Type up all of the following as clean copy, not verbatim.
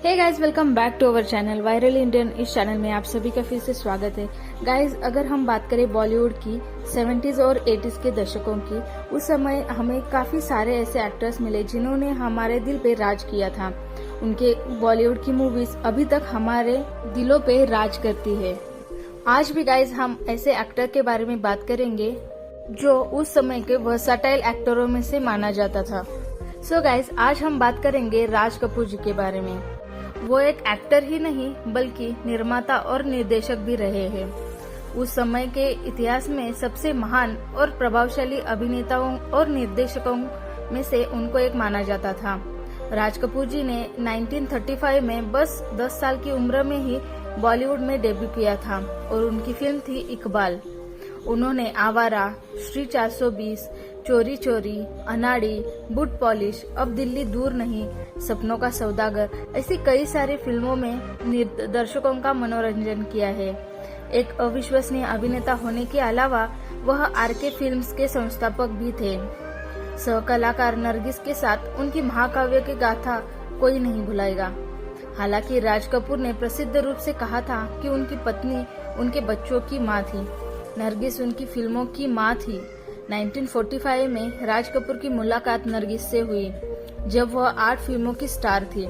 Hey guys, welcome back to our channel Viral Indian. इस channel में आप सभी का फिर से स्वागत है। गाइज, अगर हम बात करें बॉलीवुड की 70s और 80s के दशकों की, उस समय हमें काफी सारे ऐसे एक्टर्स मिले जिन्होंने हमारे दिल पे राज किया था। उनके बॉलीवुड की मूवीज अभी तक हमारे दिलों पे राज करती है। आज भी गाइज हम ऐसे एक्टर के बारे में बात करेंगे जो उस समय के वर्सटाइल एक्टरों में से माना जाता था। सो गाइज, आज हम बात करेंगे राज कपूर जी के बारे में। वो एक एक्टर ही नहीं बल्कि निर्माता और निर्देशक भी रहे हैं। उस समय के इतिहास में सबसे महान और प्रभावशाली अभिनेताओं और निर्देशकों में से उनको एक माना जाता था। राज कपूर जी ने 1935 में बस 10 साल की उम्र में ही बॉलीवुड में डेब्यू किया था और उनकी फिल्म थी इकबाल। उन्होंने आवारा, श्री 420, चोरी चोरी, अनाड़ी, बूट पॉलिश, अब दिल्ली दूर नहीं, सपनों का सौदागर ऐसी कई सारी फिल्मों में दर्शकों का मनोरंजन किया है। एक अविश्वसनीय अभिनेता होने के अलावा वह आरके फिल्म्स के संस्थापक भी थे। सहकलाकार नरगिस के साथ उनकी महाकाव्य की गाथा कोई नहीं भुलाएगा। हालांकि राज कपूर ने प्रसिद्ध रूप से कहा था कि उनकी पत्नी उनके बच्चों की माँ थी, नरगिस उनकी फिल्मों की माँ थी। 1945 में राज कपूर की मुलाकात नरगिस से हुई जब वह 8 फिल्मों की स्टार थी।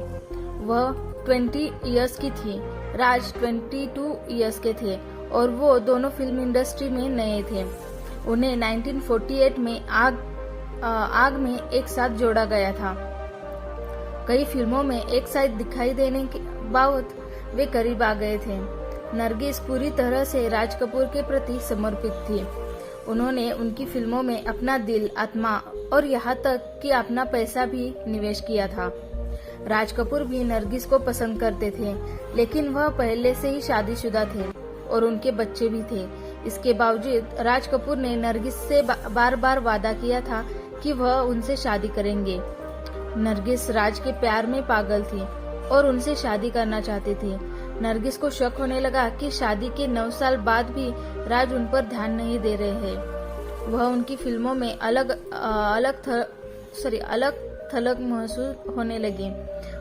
वह 20 इयर्स की थी, राज 22 इयर्स के थे और वो दोनों फिल्म इंडस्ट्री में नए थे। उन्हें 1948 में आग में एक साथ जोड़ा गया था। कई फिल्मों में एक साथ दिखाई देने के बावजूद वे करीब आ गए थे। नरगिस पूरी तरह से राज कपूर के प्रति समर्पित थी। उन्होंने उनकी फिल्मों में अपना दिल, आत्मा और यहाँ तक कि अपना पैसा भी निवेश किया था। राज कपूर भी नरगिस को पसंद करते थे, लेकिन वह पहले से ही शादीशुदा थे और उनके बच्चे भी थे। इसके बावजूद राज कपूर ने नरगिस से बार बार वादा किया था कि वह उनसे शादी करेंगे। नरगिस राज के प्यार में पागल थी और उनसे शादी करना चाहती थी। नरगिस को शक होने लगा कि शादी के 9 साल बाद भी राज उन पर ध्यान नहीं दे रहे हैं। वह उनकी फिल्मों में अलग थलग महसूस होने लगी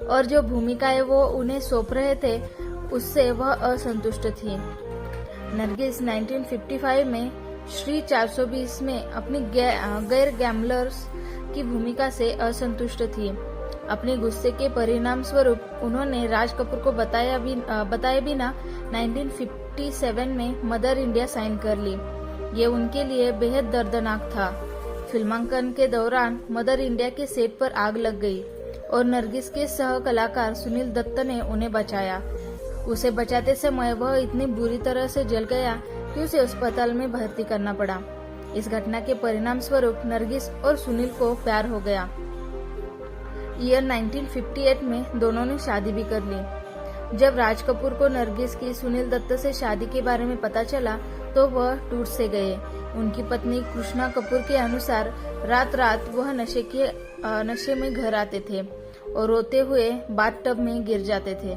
और जो भूमिकाएं वो उन्हें सौंप रहे थे उससे वह असंतुष्ट थी। नरगिस 1955 में श्री 420 में अपनी गैर गैम्बलर्स की भूमिका से असंतुष्ट थी। अपने गुस्से के परिणाम स्वरूप उन्होंने राज कपूर को बताए बिना 1957 में मदर इंडिया साइन कर ली। ये उनके लिए बेहद दर्दनाक था। फिल्मांकन के दौरान मदर इंडिया के सेट पर आग लग गई और नरगिस के सह कलाकार सुनील दत्त ने उन्हें बचाया। उसे बचाते समय वह इतनी बुरी तरह से जल गया कि उसे अस्पताल में भर्ती करना पड़ा। इस घटना के परिणाम स्वरूप नरगिस और सुनील को प्यार हो गया। ईयर 1958 में दोनों ने शादी भी कर ली। जब राज कपूर को नरगिस की सुनील दत्त से शादी के बारे में पता चला तो वह टूट से गए। उनकी पत्नी कृष्णा कपूर के अनुसार रात रात वह नशे में घर आते थे और रोते हुए बाथटब में गिर जाते थे।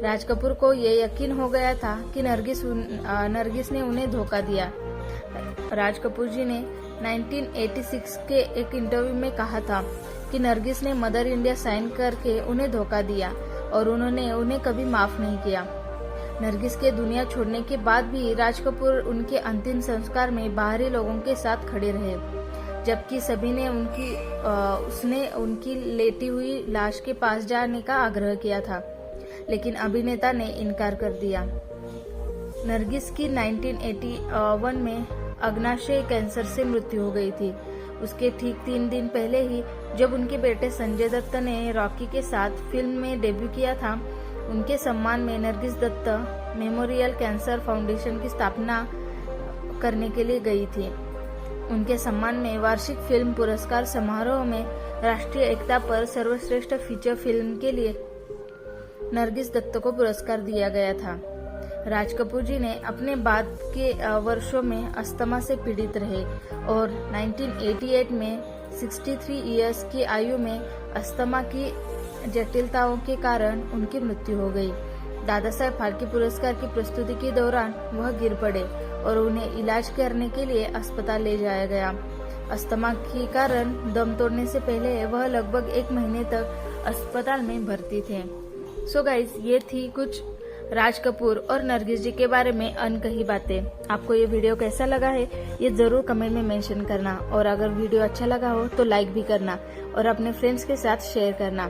राज कपूर को ये यकीन हो गया था कि नरगिस ने उन्हें धोखा दिया। राज कपूर जी ने 1986 के एक इंटरव्यू में कहा था कि नरगिस ने मदर इंडिया साइन करके उन्हें धोखा दिया और उन्होंने उन्हें कभी माफ नहीं किया। नरगिस के दुनिया छोड़ने के बाद भी राज कपूर उनके अंतिम संस्कार में बाहरी लोगों के साथ खड़े रहे, जबकि सभी ने उसने उनकी लेटी हुई लाश के पास जाने का आग्रह किया था, लेकिन अभिनेता ने इनकार कर दिया। नरगिस की 1981 में अग्नाशय कैंसर से मृत्यु हो गई थी। उसके ठीक 3 दिन पहले ही जब उनके बेटे संजय दत्त ने रॉकी के साथ फिल्म में डेब्यू किया था, उनके सम्मान में Nargis Dutt memorial cancer foundation की स्थापना करने के लिए गई थी। उनके सम्मान में वार्षिक फिल्म पुरस्कार समारोह में राष्ट्रीय एकता पर सर्वश्रेष्ठ फीचर फिल्म के लिए नरगिस दत्त को पुरस्कार दिया गया था। राज कपूर जी ने अपने बाद के वर्षों में अस्थमा से पीड़ित रहे और 1988 में 63 इयर्स की आयु में अस्थमा की जटिलताओं के कारण उनकी मृत्यु हो गई। दादा साहेब फाल्के पुरस्कार की प्रस्तुति के दौरान वह गिर पड़े और उन्हें इलाज करने के लिए अस्पताल ले जाया गया। अस्थमा के कारण दम तोड़ने से पहले वह लगभग 1 महीने तक अस्पताल में भर्ती थे। सो गाइज, ये थी कुछ राज कपूर और नरगिस जी के बारे में अनकही बातें। आपको ये वीडियो कैसा लगा है ये जरूर कमेंट में मेंशन करना, और अगर वीडियो अच्छा लगा हो तो लाइक भी करना और अपने फ्रेंड्स के साथ शेयर करना।